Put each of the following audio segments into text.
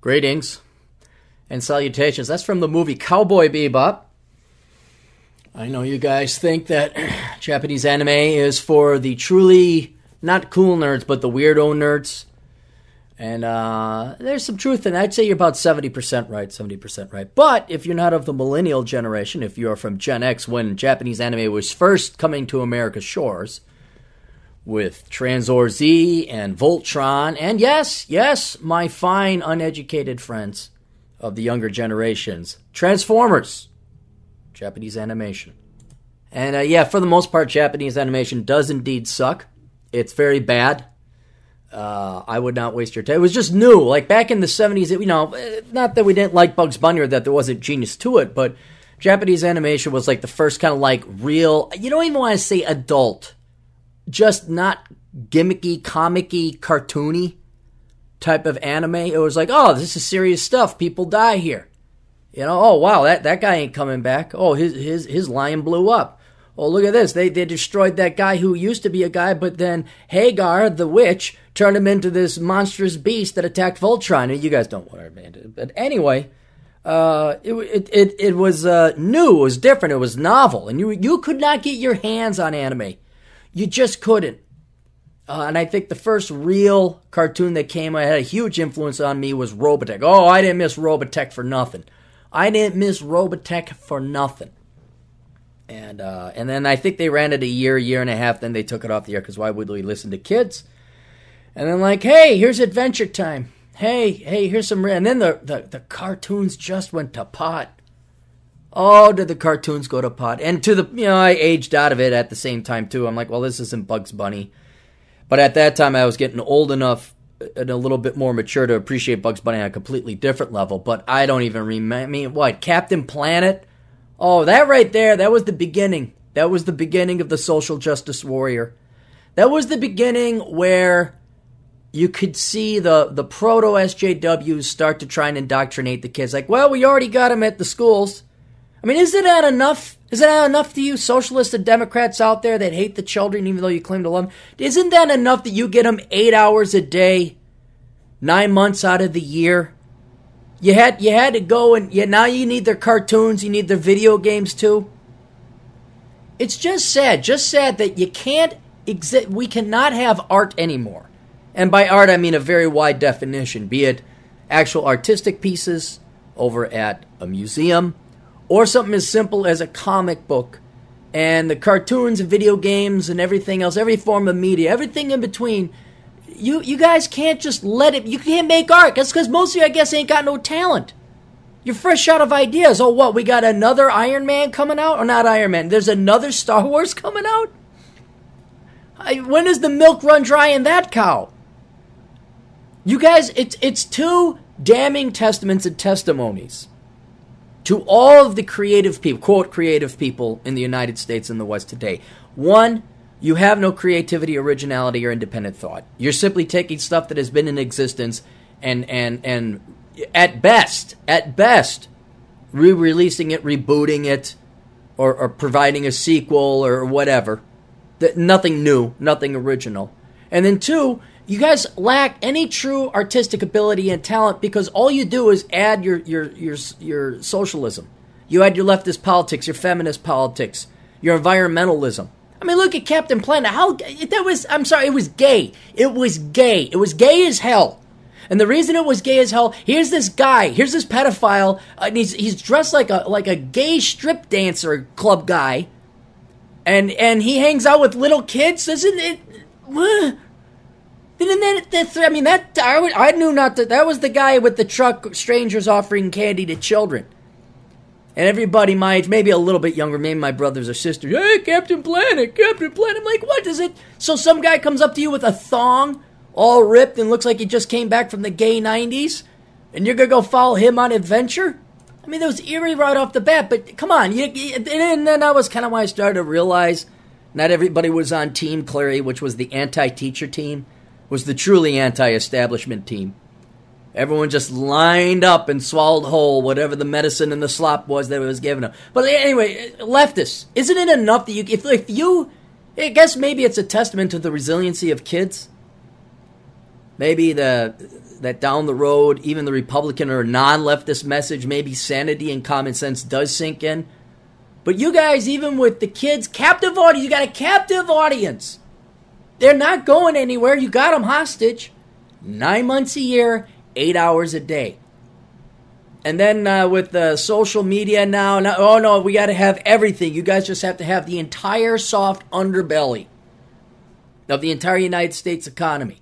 Greetings and salutations. That's from the movie Cowboy Bebop. I know you guys think that Japanese anime is for the truly not cool nerds, but the weirdo nerds. And there's some truth in it. I'd say you're about 70% right, 70% right. But if you're not of the millennial generation, if you're from Gen X, when Japanese anime was first coming to America's shores, with Transor Z and Voltron, and yes, my fine uneducated friends of the younger generations, Transformers, Japanese animation. And for the most part, Japanese animation does indeed suck. It's very bad. I would not waste your time. It was just new. Like back in the 70s, not that we didn't like Bugs Bunny or that there wasn't genius to it, but Japanese animation was like the first kind of like real, you don't even want to say adult, just not gimmicky, comic-y, cartoony type of anime. It was like, oh, this is serious stuff. People die here. Oh, wow, that guy ain't coming back. Oh, his lion blew up. Oh, look at this. They destroyed that guy who used to be a guy, but then Hagar, the witch, turned him into this monstrous beast that attacked Voltron. And you guys don't want to admit it. But anyway, it was new. It was different. It was novel. And you could not get your hands on anime. You just couldn't. And I think the first real cartoon that came, had a huge influence on me, was Robotech. Oh, I didn't miss Robotech for nothing. And then I think they ran it a year and a half, then they took it off the air, because why would we listen to kids? And then like, hey, here's Adventure Time. Hey, here's some... And then the cartoons just went to pot. Oh, did the cartoons go to pot? And to the, I aged out of it at the same time, too. I'm like, well, this isn't Bugs Bunny. But at that time, I was getting old enough and a little bit more mature to appreciate Bugs Bunny on a completely different level. But I don't even remember, what, Captain Planet? Oh, that right there, that was the beginning. That was the beginning of the social justice warrior. That was the beginning where you could see the proto-SJWs start to try and indoctrinate the kids. Like, well, we already got them at the schools. I mean, isn't that enough? Isn't that enough to you socialists and Democrats out there that hate the children even though you claim to love them? Isn't that enough that you get them 8 hours a day, 9 months out of the year? You had to go and now you need their cartoons, you need their video games too. It's just sad that you can't we cannot have art anymore. And by art, I mean a very wide definition, be it actual artistic pieces over at a museum, or something as simple as a comic book, and the cartoons and video games and everything else, every form of media, everything in between. You guys can't just let it, you can't make art. That's because most of you, I guess, ain't got no talent. You're fresh out of ideas. Oh, what, we got another Iron Man coming out? Or not Iron Man, there's another Star Wars coming out? When does the milk run dry in that cow? You guys, it's two damning testaments and testimonies to all of the creative people, quote, creative people in the United States and the West today. One, you have no creativity, originality, or independent thought. You're simply taking stuff that has been in existence and at best, re-releasing it, rebooting it, or providing a sequel or whatever. Nothing new, nothing original. And then two, you guys lack any true artistic ability and talent because all you do is add your socialism. You add your leftist politics, your feminist politics, your environmentalism. I mean, look at Captain Planet. It was gay. It was gay as hell. And the reason it was gay as hell, here's this guy, here's this pedophile, and he's dressed like a gay strip dancer club guy, and he hangs out with little kids. Isn't it? I knew not that. That was the guy with the truck, strangers offering candy to children. And everybody my age, maybe a little bit younger, maybe my brothers or sisters, hey, Captain Planet. I'm like, what is it? So some guy comes up to you with a thong, all ripped, and looks like he just came back from the gay 90s, and you're going to go follow him on adventure? I mean, that was eerie right off the bat, but come on. And then that was kind of when I started to realize not everybody was on Team Clary, which was the anti-teacher team, was the truly anti-establishment team. Everyone just lined up and swallowed whole whatever the medicine and the slop was that it was given them. But anyway, leftists, isn't it enough that if you, I guess maybe it's a testament to the resiliency of kids. Maybe the that down the road, even the Republican or non-leftist message, maybe sanity and common sense does sink in. But you guys, even with the kids, captive audience, you got a captive audience. They're not going anywhere. You got them hostage. 9 months a year, 8 hours a day. And then with the social media now, oh no, we got to have everything. You guys just have to have the entire soft underbelly of the entire United States economy.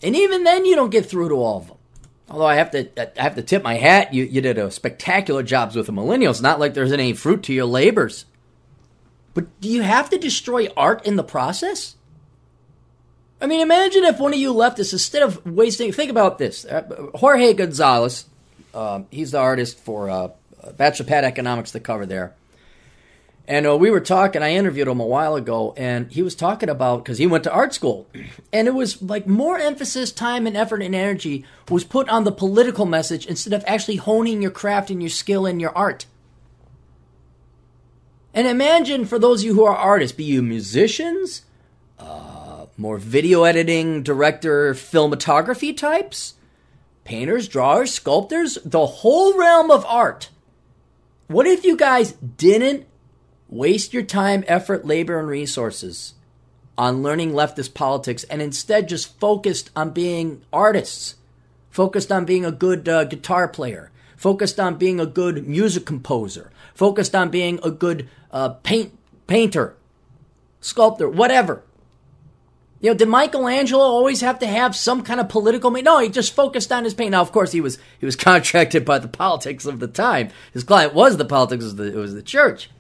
And even then, you don't get through to all of them. Although I have to tip my hat, you did a spectacular jobs with the millennials. Not like there's any fruit to your labors. But do you have to destroy art in the process? I mean, imagine if one of you leftists, instead of wasting... Think about this. Jorge Gonzalez, he's the artist for Bachelor Pad Economics, the cover there. And we were talking, I interviewed him a while ago, and he was talking about, because he went to art school, and it was like more emphasis, time, and effort and energy was put on the political message instead of actually honing your craft and your skill and your art. And imagine for those of you who are artists, be you musicians, more video editing, director, filmography types, painters, drawers, sculptors, the whole realm of art. What if you guys didn't waste your time, effort, labor, and resources on learning leftist politics and instead just focused on being artists, focused on being a good guitar player, focused on being a good music composer, focused on being a good painter, sculptor, whatever. You know, did Michelangelo always have to have some kind of political... No, he just focused on his paint. Now, of course, he was contracted by the politics of the time. His client was the politics, it was the church.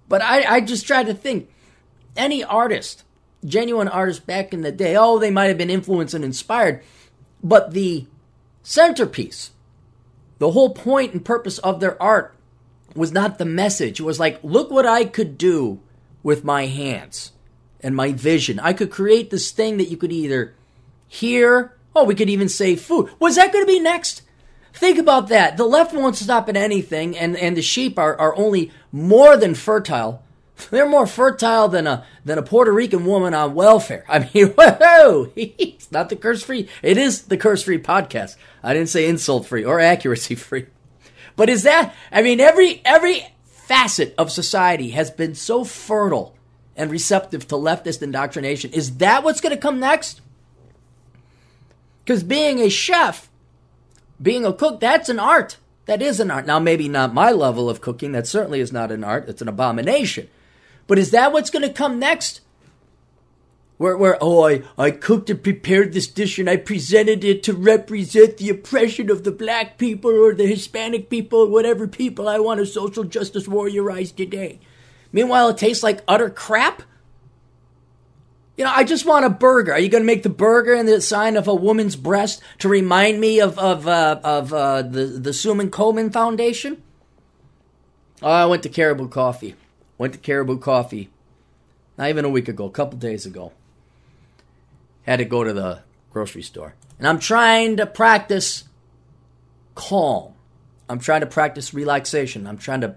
But I just try to think, any artist, genuine artist back in the day, they might have been influenced and inspired, but the centerpiece, the whole point and purpose of their art was not the message. It was like, look what I could do with my hands and my vision. I could create this thing that you could either hear, we could even say food. Was that going to be next? Think about that. The left won't stop at anything, and the sheep are only more than fertile. They're more fertile than a Puerto Rican woman on welfare. I mean, whoa! It's not the curse-free. It is the curse-free podcast. I didn't say insult-free or accuracy-free. But is that... I mean, every facet of society has been so fertile and receptive to leftist indoctrination. Is that what's going to come next? Because being a chef... Being a cook, that's an art. That is an art. Now, maybe not my level of cooking. That certainly is not an art. It's an abomination. But is that what's going to come next? I cooked and prepared this dish and I presented it to represent the oppression of the black people or the Hispanic people, whatever people I want to social justice warriorize today. Meanwhile, it tastes like utter crap? You know, I just want a burger. Are you going to make the burger in the sign of a woman's breast to remind me of the Suman Komen Foundation? I went to Caribou Coffee. Not even a week ago, a couple days ago. Had to go to the grocery store. And I'm trying to practice calm. I'm trying to practice relaxation. I'm trying to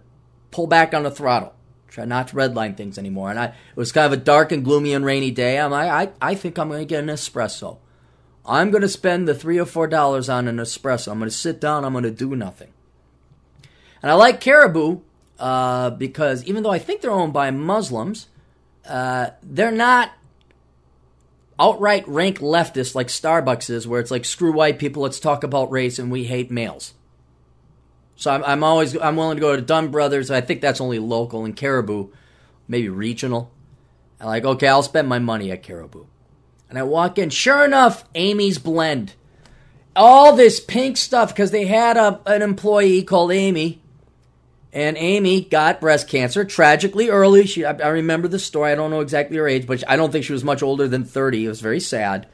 pull back on the throttle. Try not to redline things anymore. And it was kind of a dark and gloomy and rainy day. I think I'm going to get an espresso. I'm going to spend the $3 or $4 on an espresso. I'm going to sit down. I'm going to do nothing. And I like Caribou because even though I think they're owned by Muslims, they're not outright rank leftists like Starbucks is, where it's like, screw white people, let's talk about race, and we hate males. So I'm willing to go to Dunn Brothers. I think that's only local, and Caribou, maybe regional. I'm like, okay, I'll spend my money at Caribou. And I walk in, sure enough, Amy's Blend. All this pink stuff, because they had an employee called Amy, and Amy got breast cancer tragically early. I remember the story. I don't know exactly her age, but I don't think she was much older than 30. It was very sad.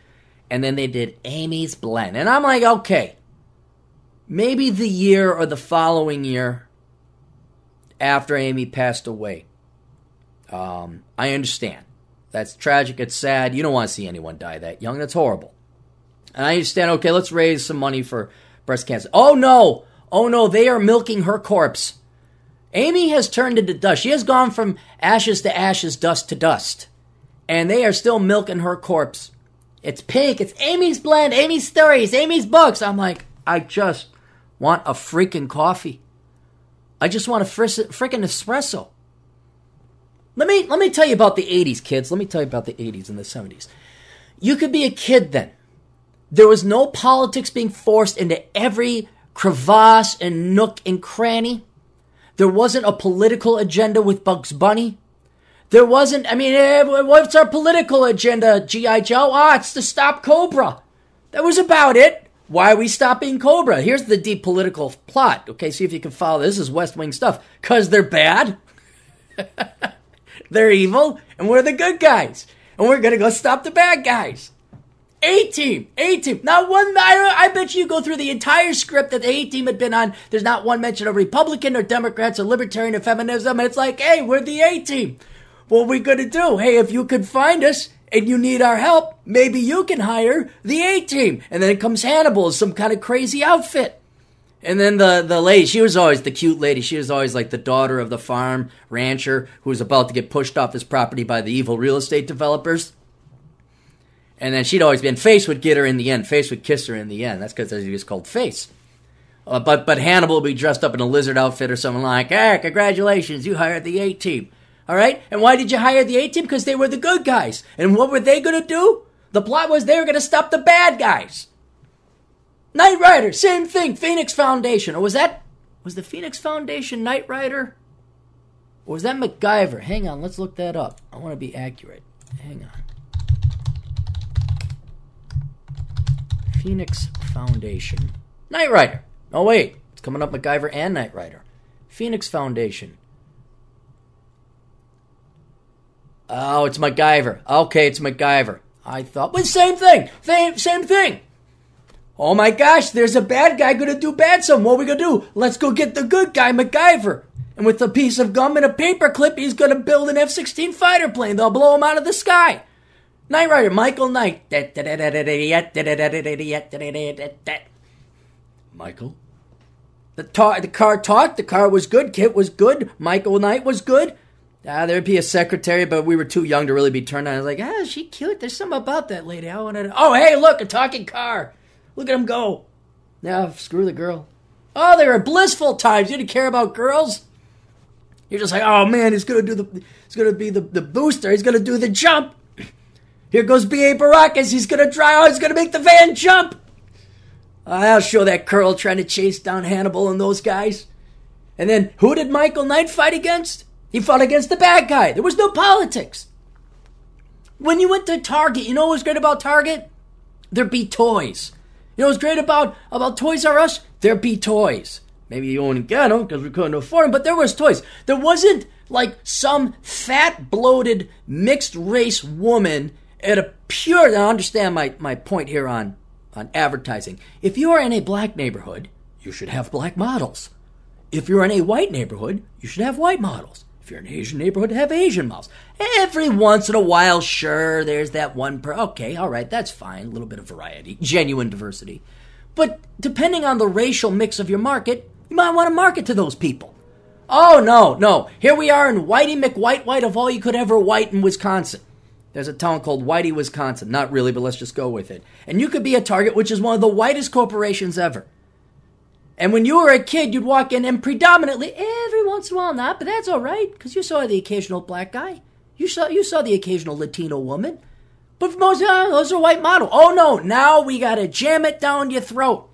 And then they did Amy's Blend. And I'm like, okay, maybe the year or the following year after Amy passed away. I understand. That's tragic. It's sad. You don't want to see anyone die that young. That's horrible. And I understand, okay, let's raise some money for breast cancer. Oh, no, they are milking her corpse. Amy has turned into dust. She has gone from ashes to ashes, dust to dust. And they are still milking her corpse. It's pink. It's Amy's blend, Amy's stories, Amy's books. I'm like, I just want a freaking coffee. I just want a freaking espresso. Let me tell you about the 80s, kids. Let me tell you about the 80s and the 70s. You could be a kid then. There was no politics being forced into every crevasse and nook and cranny. There wasn't a political agenda with Bugs Bunny. There wasn't, what's our political agenda, G.I. Joe? It's to stop Cobra. That was about it. Why are we stopping Cobra? Here's the deep political plot. Okay, see if you can follow this. This is West Wing stuff. Because they're bad. They're evil. And we're the good guys. And we're going to go stop the bad guys. A-Team. Not one, I bet you go through the entire script that the A-Team had been on. There's not one mention of Republican or Democrats or Libertarian or feminism. And it's like, hey, we're the A-Team. What are we going to do? Hey, if you could find us and you need our help, maybe you can hire the A-Team. And then it comes Hannibal as some kind of crazy outfit. And then the lady, she was always the cute lady. She was always like the daughter of the farm rancher who was about to get pushed off his property by the evil real estate developers. And then she'd always been, Face would get her in the end. Face would kiss her in the end. That's because he was called Face. But Hannibal would be dressed up in a lizard outfit or something like, hey, congratulations, you hired the A-Team. All right? And why did you hire the A-Team? Because they were the good guys. And what were they going to do? The plot was they were going to stop the bad guys. Knight Rider, same thing. Phoenix Foundation. Or was the Phoenix Foundation Knight Rider? Or was that MacGyver? Hang on, let's look that up. I want to be accurate. Hang on. Phoenix Foundation. Knight Rider. Oh, wait. It's coming up MacGyver and Knight Rider. Phoenix Foundation. Oh, it's MacGyver. Okay, it's MacGyver. I thought, but same thing. Same thing. Oh my gosh, there's a bad guy going to do bad something. What are we going to do? Let's go get the good guy, MacGyver. And with a piece of gum and a paper clip, he's going to build an F-16 fighter plane. They'll blow him out of the sky. Knight Rider, Michael Knight. Michael? The car talked. The car was good. Kit was good. Michael Knight was good. There'd be a secretary, but we were too young to really be turned on. I was like, is she cute? There's something about that lady. I wanted to... Oh, hey, look, a talking car. Look at him go. Now, screw the girl. Oh, they were blissful times. You didn't care about girls. You're just like, oh man, he's gonna be the booster. He's gonna do the jump. Here goes B.A. Baracus. He's gonna he's gonna make the van jump. I'll show that curl trying to chase down Hannibal and those guys. And then who did Michael Knight fight against? He fought against the bad guy. There was no politics. When you went to Target, you know what was great about Target? There'd be toys. You know what's great about Toys R Us? There'd be toys. Maybe you wouldn't get them because we couldn't afford them, but there was toys. There wasn't like some fat, bloated, mixed race woman at a pure... Now understand my point here on advertising. If you are in a black neighborhood, you should have black models. If you're in a white neighborhood, you should have white models. If you're in an Asian neighborhood, have Asian models. Every once in a while, sure, there's that one okay, all right, that's fine. A little bit of variety, genuine diversity. But depending on the racial mix of your market, you might want to market to those people. Oh, no. Here we are in Whitey McWhite of all you could ever white in Wisconsin. There's a town called Whitey, Wisconsin. Not really, but let's just go with it. And you could be a Target, which is one of the whitest corporations ever. And when you were a kid, you'd walk in, and predominantly, every once in a while not, but that's all right, because you saw the occasional black guy. You saw the occasional Latino woman. But for most, those are white model. Oh, no, now we got to jam it down your throat.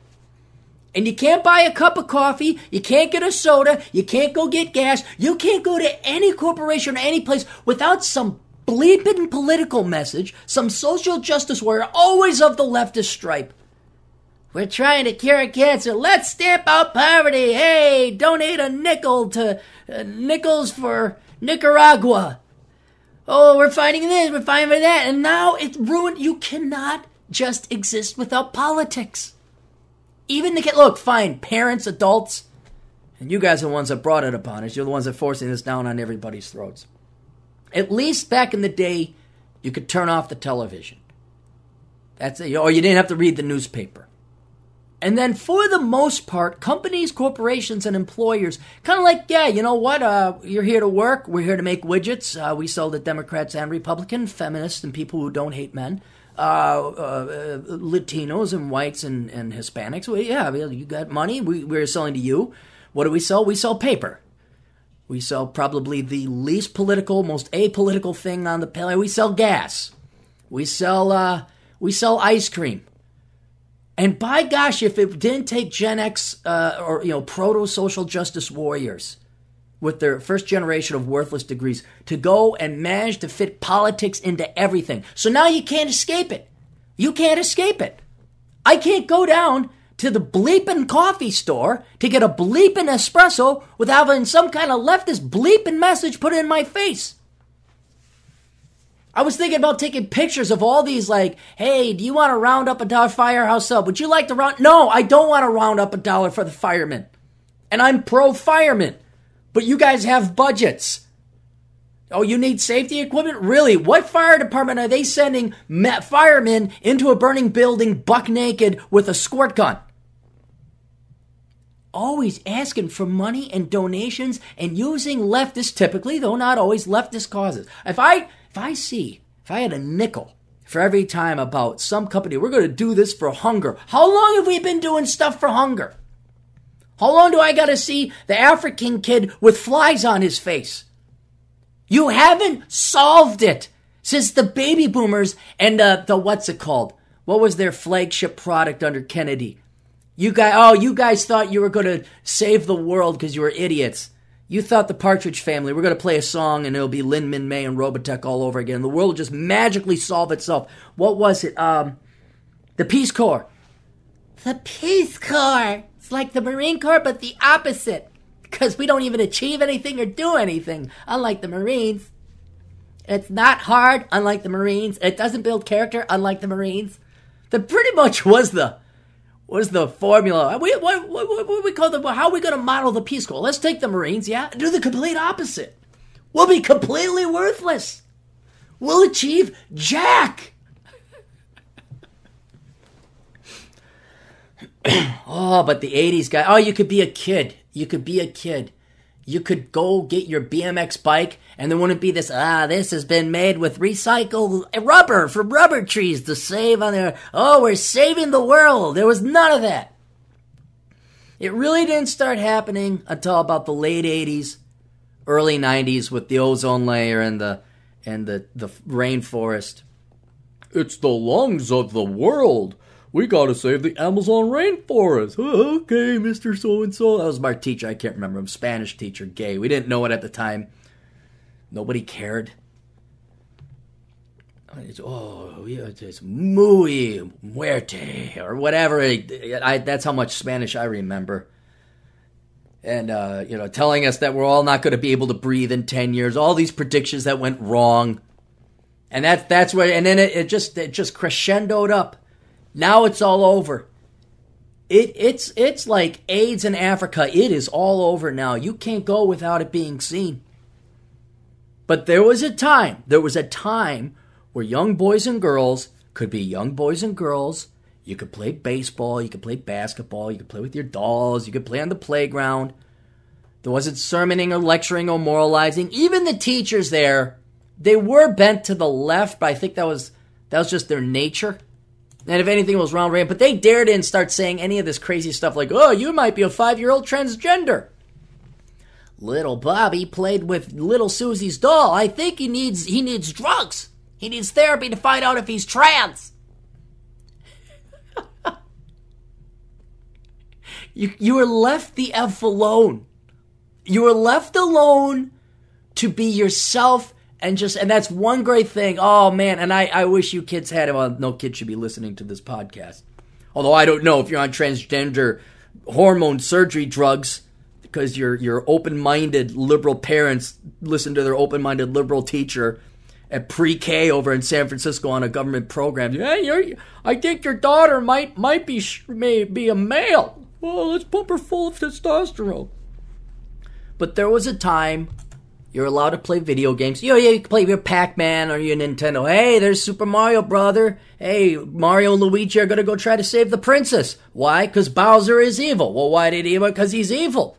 And you can't buy a cup of coffee, you can't get a soda, you can't go get gas, you can't go to any corporation or any place without some bleeping political message, some social justice warrior, always of the leftist stripe. We're trying to cure cancer. Let's stamp out poverty. Hey, donate a nickel to Nickels for Nicaragua. Oh, we're fighting this, we're fighting for that. And now it's ruined. You cannot just exist without politics. Even the kid, look, fine, parents, adults, and you guys are the ones that brought it upon us. You're the ones that are forcing this down on everybody's throats. At least back in the day, you could turn off the television. That's it. Or you didn't have to read the newspaper. And then for the most part, companies, corporations, and employers kind of like, yeah, you know what? You're here to work. We're here to make widgets. We sell to Democrats and Republicans, feminists, and people who don't hate men. Latinos and whites and Hispanics. Well, yeah, you got money. We're selling to you. What do we sell? We sell paper. We sell probably the least political, most apolitical thing on the planet. We sell gas. We sell ice cream. And by gosh, if it didn't take Gen X or proto-social justice warriors with their first generation of worthless degrees to go and manage to fit politics into everything. So now you can't escape it. You can't escape it. I can't go down to the bleeping coffee store to get a bleeping espresso without having some kind of leftist bleeping message put in my face. I was thinking about taking pictures of all these like, hey, do you want to round up $1 firehouse sub? Would you like to round? No, I don't want to round up $1 for the firemen. And I'm pro-fireman. But you guys have budgets. Oh, you need safety equipment? Really? What fire department are they sending firemen into a burning building buck naked with a squirt gun? Always asking for money and donations and using leftist, typically, though not always, leftist causes. If I had a nickel for every time about some company, we're going to do this for hunger. How long have we been doing stuff for hunger? How long do I got to see the African kid with flies on his face? You haven't solved it since the baby boomers and the what's it called? What was their flagship product under Kennedy? You guys thought you were going to save the world because you were idiots. You thought the Partridge Family were going to play a song and it'll be Lin Min May and Robotech all over again. The world will just magically solve itself. What was it? The Peace Corps. The Peace Corps. It's like the Marine Corps, but the opposite. Because we don't even achieve anything or do anything, unlike the Marines. It's not hard, unlike the Marines. It doesn't build character, unlike the Marines. That pretty much was the formula. What we call how are we going to model the Peace Corps? Let's take the Marines, yeah, and do the complete opposite. We'll be completely worthless. We'll achieve jack. Oh, but the 80s guy. Oh, you could be a kid. You could be a kid. You could go get your BMX bike, and there wouldn't be this, this has been made with recycled rubber from rubber trees to save on there. Oh, we're saving the world. There was none of that. It really didn't start happening until about the late 80s, early 90s with the ozone layer and the rainforest. It's the lungs of the world. We gotta save the Amazon rainforest. Oh, okay, Mr. So-and-so. That was my teacher. I can't remember him. Spanish teacher, gay. We didn't know it at the time. Nobody cared. It's muy muerte, or whatever. That's how much Spanish I remember. And, telling us that we're all not going to be able to breathe in 10 years. All these predictions that went wrong. And that's where, and then it just crescendoed up. Now it's all over. It's like AIDS in Africa. It is all over now. You can't go without it being seen. But there was a time where young boys and girls could be young boys and girls. You could play baseball, you could play basketball, you could play with your dolls, you could play on the playground. There wasn't sermoning or lecturing or moralizing. Even the teachers there, they were bent to the left, but I think that was just their nature. And if anything, it was wrong, right? But they didn't start saying any of this crazy stuff like, oh, you might be a 5-year-old transgender. Little Bobby played with little Susie's doll. I think he needs drugs. He needs therapy to find out if he's trans. You were left the F alone. You were left alone to be yourself. And that's one great thing. Oh, man, and I wish you kids had it. Well, no kid should be listening to this podcast. Although I don't know if you're on transgender hormone surgery drugs because your open-minded liberal parents listen to their open-minded liberal teacher at pre-K over in San Francisco on a government program. Hey, I think your daughter may be a male. Well, let's pump her full of testosterone. But there was a time you're allowed to play video games. You can play your Pac-Man or your Nintendo. Hey, there's Super Mario, brother. Hey, Mario and Luigi are going to go try to save the princess. Why? Because Bowser is evil. Well, why did he? Because he's evil.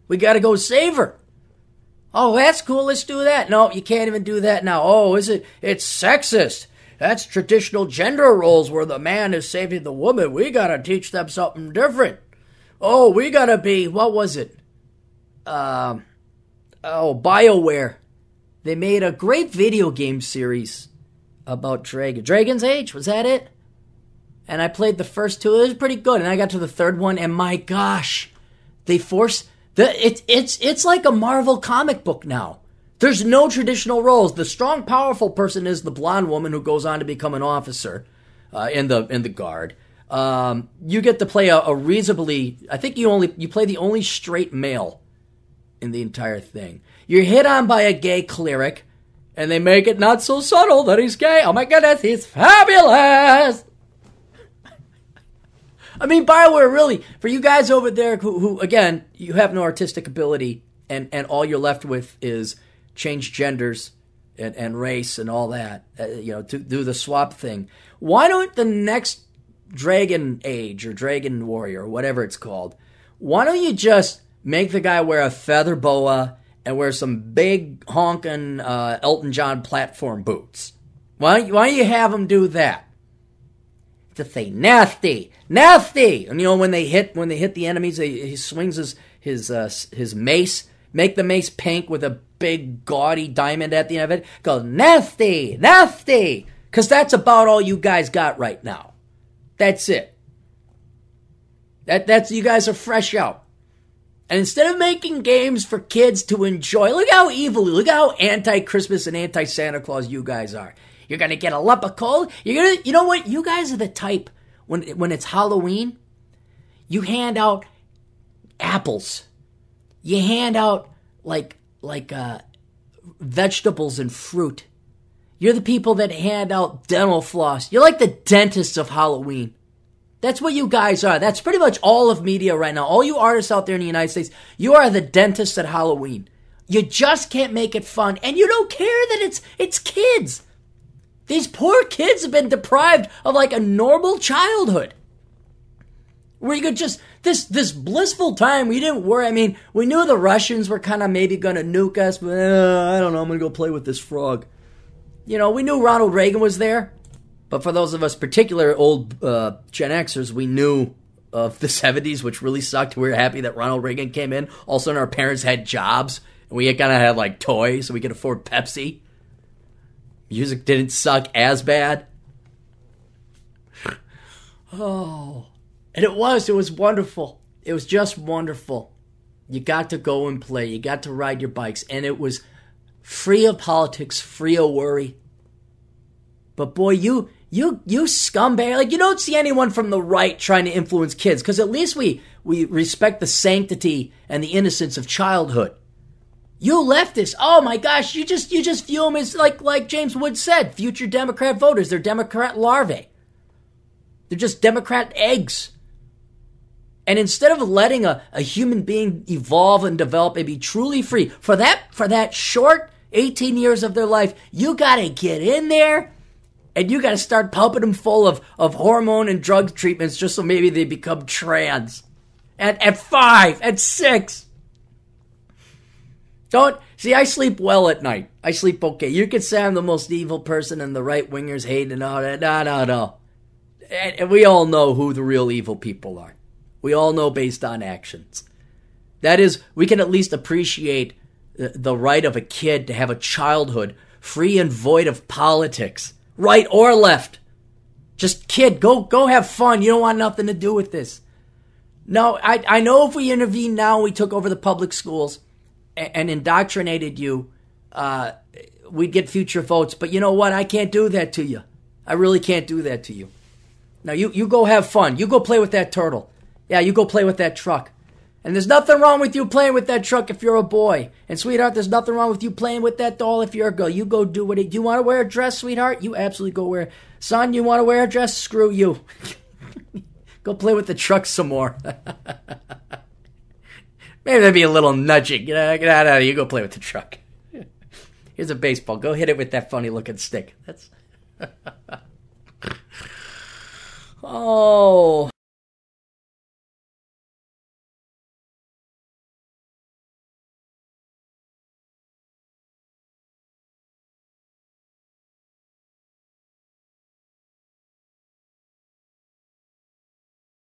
We got to go save her. Oh, that's cool. Let's do that. No, you can't even do that now. Oh, is it? It's sexist. that's traditional gender roles where the man is saving the woman. We got to teach them something different. Oh, we got to be, what was it? BioWare. They made a great video game series about Dragon's Age, was that it? And I played the first two. It was pretty good. And I got to the third one, and my gosh, they forced it's like a Marvel comic book now. There's no traditional roles. The strong, powerful person is the blonde woman who goes on to become an officer in the guard. You get to play a reasonably. I think you play the only straight male in the entire thing. You're hit on by a gay cleric, and they make it not so subtle that he's gay. Oh my goodness, he's fabulous. I mean, BioWare, really, for you guys over there who again, you have no artistic ability, and all you're left with is change genders and race and all that, to do the swap thing. Why don't the next Dragon Age or Dragon Warrior or whatever it's called, why don't you just make the guy wear a feather boa and wear some big honking Elton John platform boots? Why don't you have him do that? To say nasty, nasty, and when they hit the enemies, he swings his mace, make the mace pink with a big gaudy diamond at the end of it. Go nasty, nasty, because that's about all you guys got right now. That's it. That's you guys are fresh out. And instead of making games for kids to enjoy, look how anti-Christmas and anti-Santa Claus you guys are. You're going to get a lump of coal. You know what? You guys are the type, when it's Halloween, you hand out apples. You hand out like vegetables and fruit. You're the people that hand out dental floss. You're like the dentists of Halloween. That's what you guys are. That's pretty much all of media right now. All you artists out there in the United States, you are the dentists at Halloween. You just can't make it fun. And you don't care that it's kids. These poor kids have been deprived of like a normal childhood. Where you could just, this blissful time, we didn't worry. I mean, we knew the Russians were kind of maybe going to nuke us, but I don't know, I'm going to go play with this frog. We knew Ronald Reagan was there. But for those of us particular old Gen Xers, we knew of the 70s, which really sucked. We were happy that Ronald Reagan came in. All of a sudden, our parents had jobs, and we kind of had like toys, so we could afford Pepsi. Music didn't suck as bad. Oh. And it was wonderful. It was just wonderful. You got to go and play. You got to ride your bikes. And it was free of politics, free of worry. But boy, you scumbag. Like, you don't see anyone from the right trying to influence kids. Because at least we respect the sanctity and the innocence of childhood. You leftists, oh my gosh, you just view them as, like James Wood said, future Democrat voters. They're Democrat larvae. They're just Democrat eggs. And instead of letting a human being evolve and develop and be truly free, for that short 18 years of their life, you gotta get in there and you gotta start pumping them full of hormone and drug treatments just so maybe they become trans. At 5, at 6. I sleep well at night. I sleep okay. You could say I'm the most evil person and the right-wingers hate and all that. No. And we all know who the real evil people are. We all know based on actions. That is, we can at least appreciate the right of a kid to have a childhood free and void of politics, right or left. Just kid, go have fun. You don't want nothing to do with this. No, I know if we intervened now, we took over the public schools and indoctrinated you, we'd get future votes. But you know what? I can't do that to you. I really can't do that to you. Now, you go have fun. You go play with that turtle. Yeah, you go play with that truck. And there's nothing wrong with you playing with that truck if you're a boy. And, sweetheart, there's nothing wrong with you playing with that doll if you're a girl. You go do it. Do you want to wear a dress, sweetheart? You absolutely go wear it. Son, you want to wear a dress? Screw you. Go play with the truck some more. Maybe that'd be a little nudging. Get out of here. You go play with the truck. Here's a baseball. Go hit it with that funny-looking stick. That's... Oh...